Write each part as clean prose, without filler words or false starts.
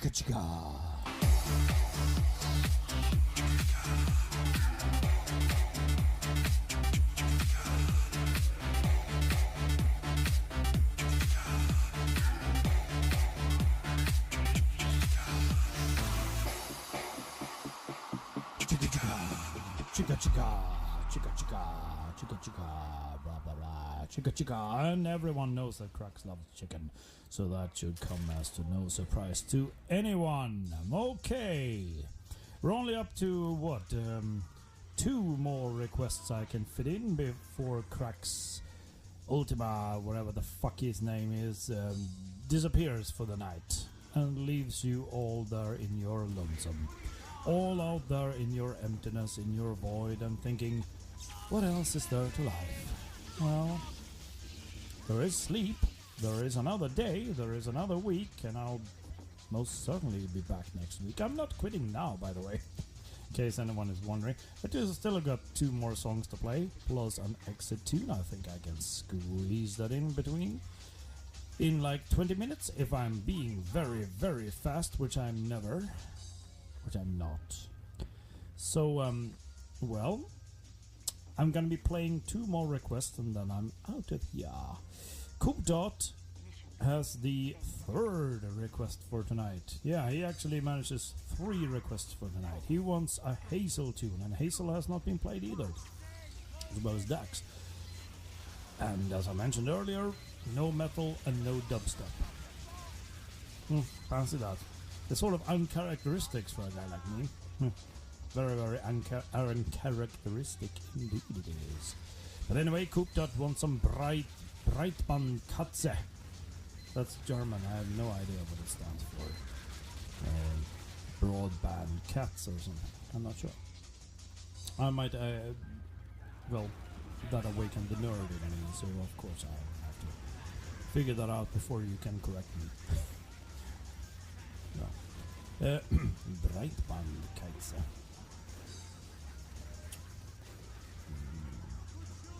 Chica chica. Chica chica, chica chica, chica chica, blah blah blah, chica chica, and everyone knows that Crux loves chicken, so that should come as to no surprise to anyone. Okay, we're only up to what, 2 more requests I can fit in before Crux Ultima, whatever the fuck his name is, disappears for the night and leaves you all there in your lonesome. All out there in your emptiness, in your void, and thinking, what else is there to life? Well, there is sleep, there is another day, there is another week, and I'll most certainly be back next week. I'm not quitting now, by the way, in case anyone is wondering. I just still got 2 more songs to play, plus an exit tune. I think I can squeeze that in between in like 20 minutes if I'm being very, very fast, which I'm never. Which I'm not. So, well, I'm gonna be playing 2 more requests and then I'm out of here. Coop.Dot has the 3rd request for tonight. Yeah, he actually manages 3 requests for tonight. He wants a Hazel tune, and Hazel has not been played either, as well as Dax. And as I mentioned earlier, no metal and no dubstep. Fancy that. The sort of uncharacteristic for a guy like me. Very, very uncharacteristic indeed it is. But anyway, Coop.Dot wants some Breitbandkatze. That's German, I have no idea what it stands for. Broadband cats or something, I'm not sure. I might, well, that awakened the nerd in me, so of course I have to figure that out before you can correct me. No. Breitbandkatze.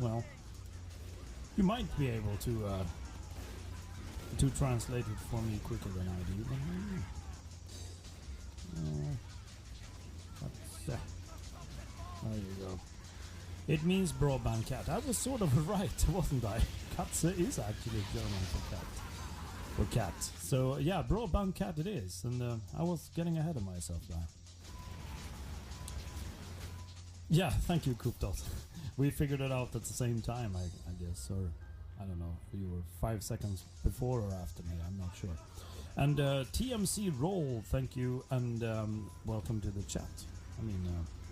Well, you might be able to translate it for me quicker than I do. There you go. It means broadband cat. I was sort of right, wasn't I? Katze is actually German for cat. Or cat. So yeah, broadband cat it is. And I was getting ahead of myself there. Yeah, thank you, Coop.Dot. We figured it out at the same time, I guess. Or, I don't know, if you were 5 seconds before or after me, I'm not sure. And TMC Roll, thank you, and welcome to the chat. I mean,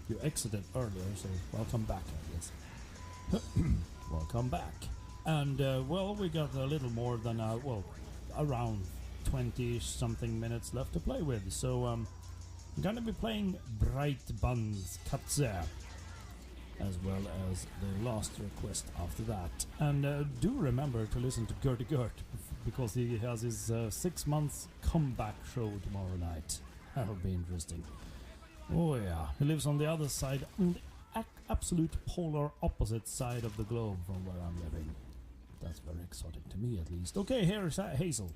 you exited earlier, so welcome back, I guess. Welcome back. And, well, we got a little more than, well, around 20 something minutes left to play with. So, I'm gonna be playing Breitbandkatze, as well as the last request after that. And do remember to listen to Gertie Gert, because he has his 6 months comeback show tomorrow night. That'll be interesting. Oh yeah, he lives on the other side, on the absolute polar opposite side of the globe from where I'm living. That's very exotic to me, at least. Okay, here's Hazel.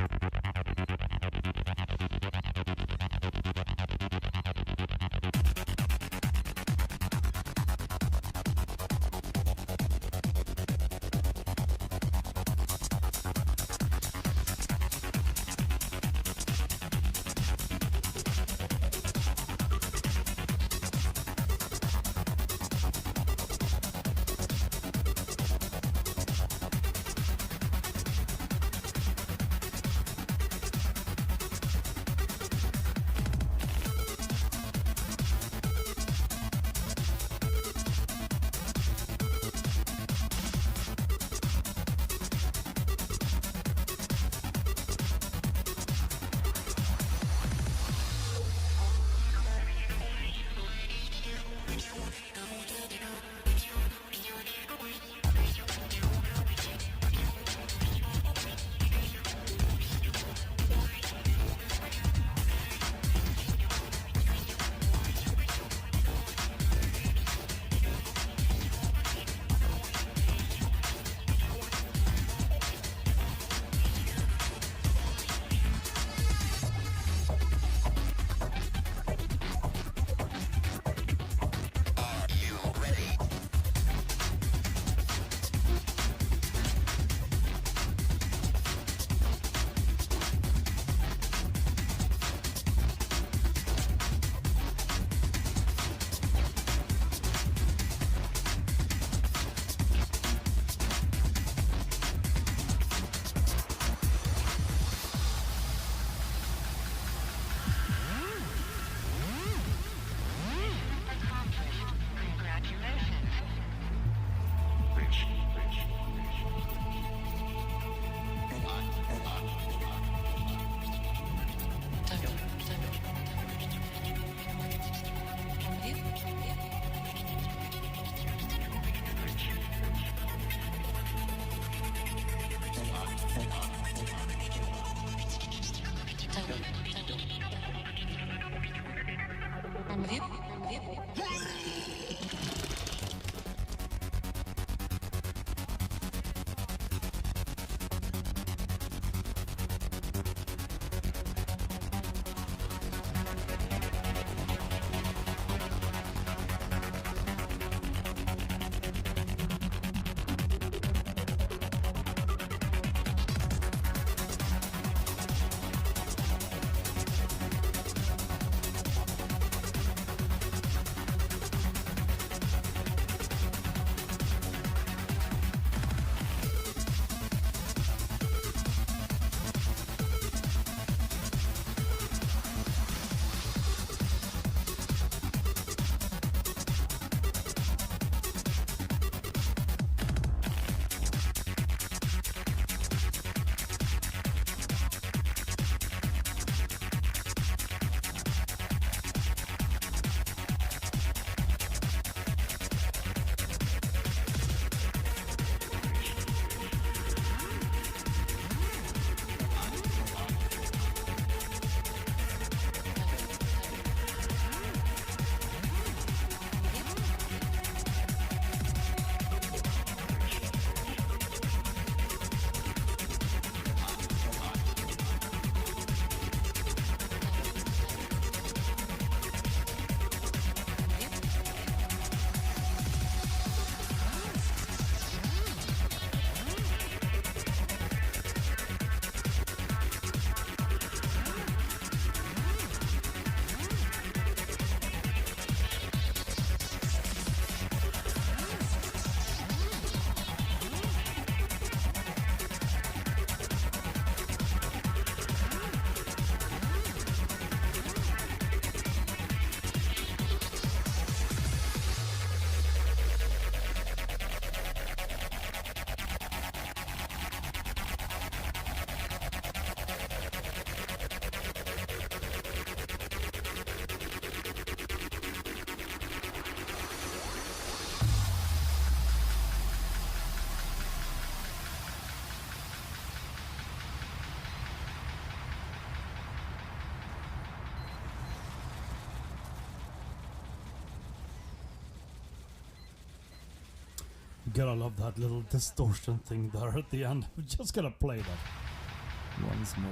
Gotta love that little distortion thing there at the end. We're just gonna play that once more.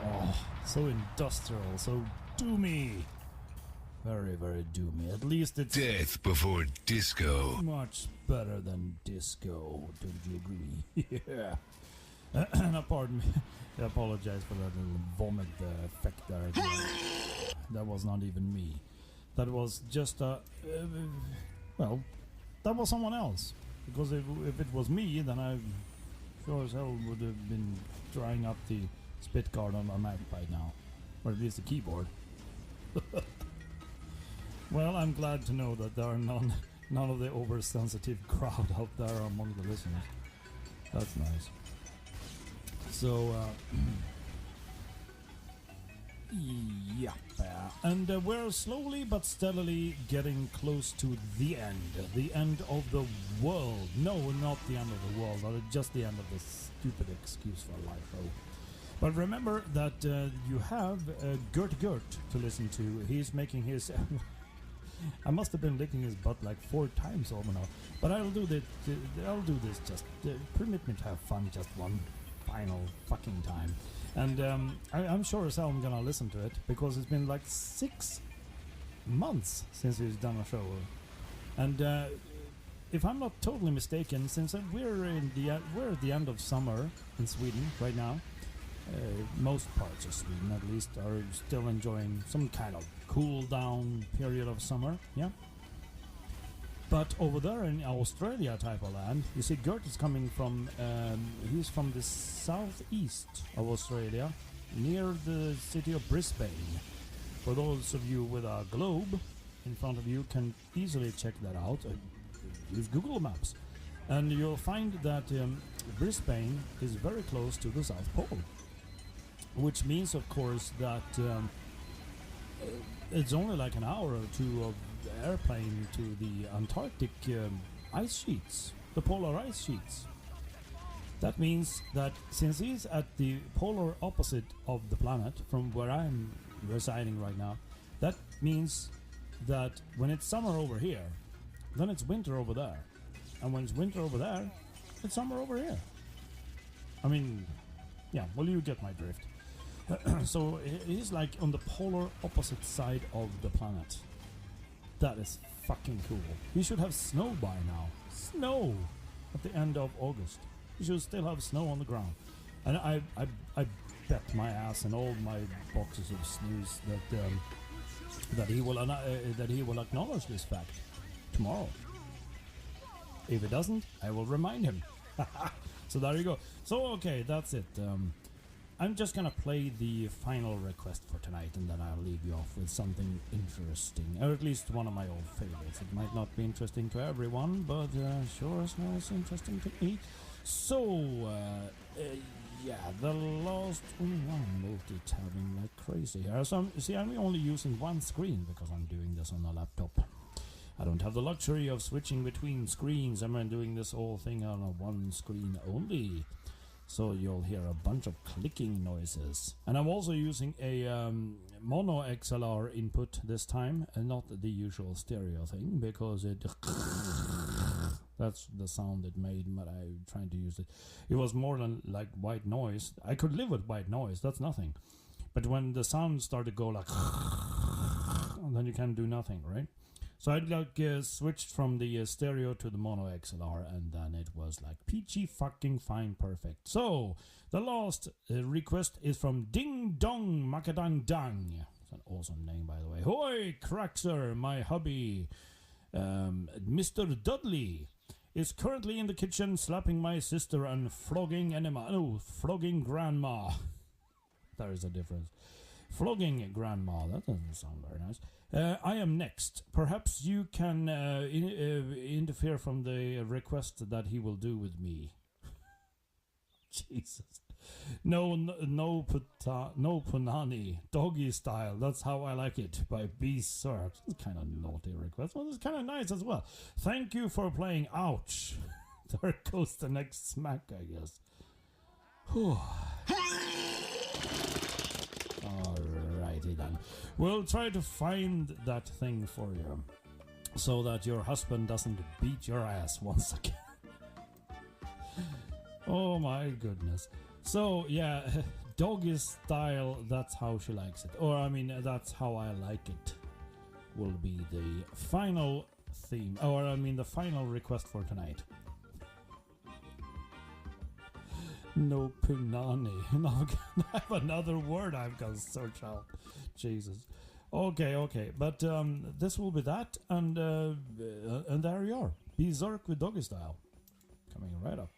Oh, so industrial, so doomy. Very, very doomy. At least it's Death before disco. much better than disco. Don't you agree? Yeah. Pardon me. I apologize for that little vomit effect there. That was not even me. That was just well, that was someone else. Because if it was me, then I sure as hell would have been drying up the spit guard on my Mac by now. Or at least the keyboard. Well, I'm glad to know that there are none of the oversensitive crowd out there among the listeners. That's nice. So, yeah. And we're slowly but steadily getting close to the end of the world. No, not the end of the world, but just the end of this stupid excuse for life. Oh. But remember that you have Gert to listen to. He's making his... I must have been licking his butt like 4 times over now. But I'll do this. Just permit me to have fun just one final fucking time. And I'm sure as hell I'm gonna listen to it because it's been like 6 months since he's done a show. And if I'm not totally mistaken, since we're at the end of summer in Sweden right now. Most parts of Sweden, at least, are still enjoying some kind of cool down period of summer, yeah. But over there in Australia type of land, you see, Gert is coming from. He's from the southeast of Australia, near the city of Brisbane. For those of you with a globe in front of you, can easily check that out. Use Google Maps, and you'll find that Brisbane is very close to the South Pole. Which means, of course, that it's only like an hour or two of airplane to the Antarctic ice sheets, the polar ice sheets. That means that since he's at the polar opposite of the planet from where I'm residing right now, That means that when it's summer over here, then it's winter over there. And when it's winter over there, it's summer over here. I mean, yeah, well, you get my drift. So he's like on the polar opposite side of the planet. That is fucking cool. He should have snow by now. Snow! At the end of August. He should still have snow on the ground. And I bet my ass and all my boxes of snooze that he will acknowledge this fact tomorrow. If he doesn't, I will remind him. So there you go. So okay, that's it. I'm just gonna play the final request for tonight, and then I'll leave you off with something interesting, or at least one of my old favorites. It might not be interesting to everyone, but sure as hell it's interesting to me. So yeah, the last one, multi-tabbing like crazy here. So I'm only using one screen because I'm doing this on a laptop. I don't have the luxury of switching between screens. I'm doing this whole thing on a one screen only. So you'll hear a bunch of clicking noises. And I'm also using a mono XLR input this time, and not the usual stereo thing, because it... That's the sound it made, but I'm trying to use it. It was more than like white noise. I could live with white noise, that's nothing. But when the sound started to go like... then you can do nothing, right? So I'd like switched from the stereo to the mono XLR, and then it was like peachy fucking fine, perfect. So the last request is from Ding Dong Makadang Dang. It's an awesome name, by the way. Hoi, Craxer, my hubby. Mr. Dudley is currently in the kitchen slapping my sister and flogging flogging grandma. There is a difference. Flogging grandma, that doesn't sound very nice. I am next. Perhaps you can interfere from the request that he will do with me. Jesus. No punani. Doggy style. That's how I like it. By Berserk. It's kind of naughty request. Well, it's kind of nice as well. Thank you for playing. Ouch. There goes the next smack, I guess. Alrighty then. We'll try to find that thing for you, so that your husband doesn't beat your ass once again. Oh my goodness. So yeah, doggy style, that's how she likes it. Or I mean, that's how I like it. Will be the final theme, or I mean the final request for tonight. No punani. Now I have another word I've got to search out. Jesus. Okay. But this will be that, and there you are. Berserk with doggy style. Coming right up.